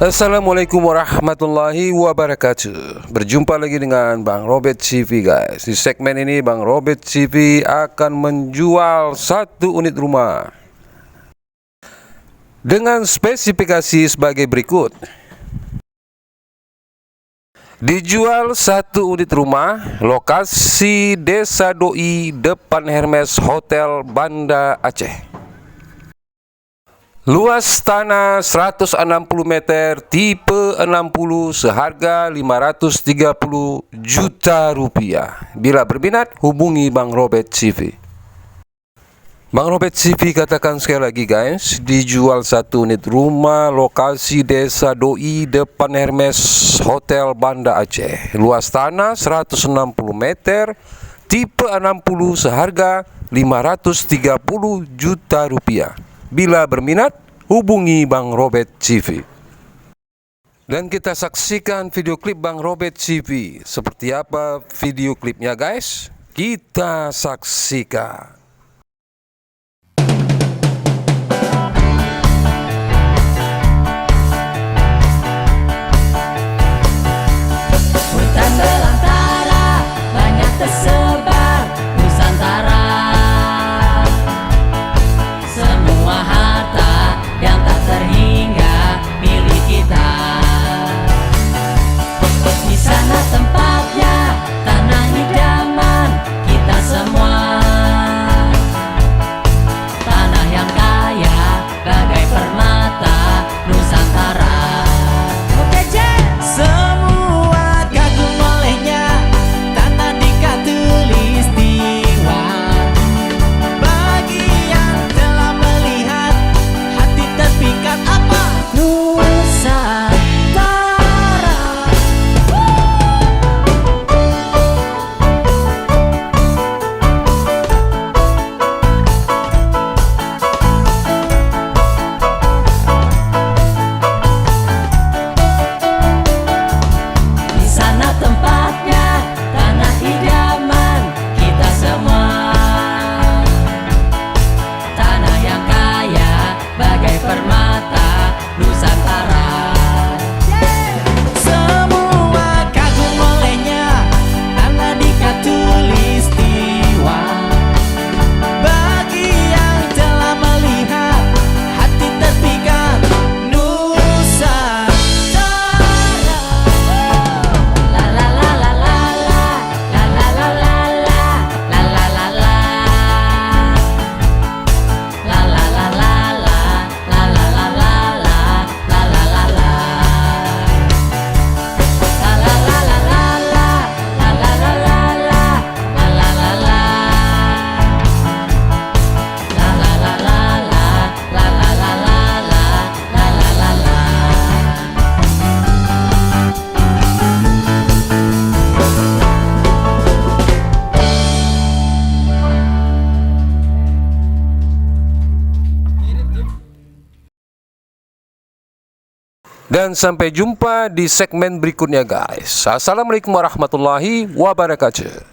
Assalamualaikum warahmatullahi wabarakatuh. Berjumpa lagi dengan Bang Robert CV guys. Di segmen ini Bang Robert CV akan menjual satu unit rumah dengan spesifikasi sebagai berikut. Dijual satu unit rumah, lokasi Desa Doi, depan Hermes Hotel Banda Aceh. Luas tanah 160 meter, tipe 60, seharga 530 juta rupiah. Bila berminat, hubungi Bang Robert CV. Bang Robert CV katakan sekali lagi guys, dijual satu unit rumah, lokasi Desa Doi, depan Hermes Hotel Banda Aceh. Luas tanah 160 meter, tipe 60, seharga 530 juta rupiah. Bila berminat, hubungi Bang Robert CV. Dan kita saksikan video klip Bang Robert CV. Seperti apa video klipnya guys? Kita saksikan. Hutan belantara banyak tersebar Nusantara. Semua harta yang tak terhingga milik kita. Di sana tempatnya tanah idaman kita semua. Tanah yang kaya bagai permata Nusantara. Oke Jen. Semua kagum olehnya, tanah di Khatulistiwa. Bagi yang telah melihat, hati terpikat apa? Nusantara. Di sana tempatnya tanah idaman kita semua. Tanah yang kaya bagai permata Nusantara. Semua kagum olehnya, tanah di Khatulistiwa. Bagi yang telah melihat, hati terpikat Nusantara. La la la la la la, la la la la la, la la la la. La la la la la, la la la la la, la la la la. La la la la la la, la la la la la, la la la la. La la la la la, la la la la la, la la la la. Dan sampai jumpa di segmen berikutnya guys. Assalamualaikum warahmatullahi wabarakatuh.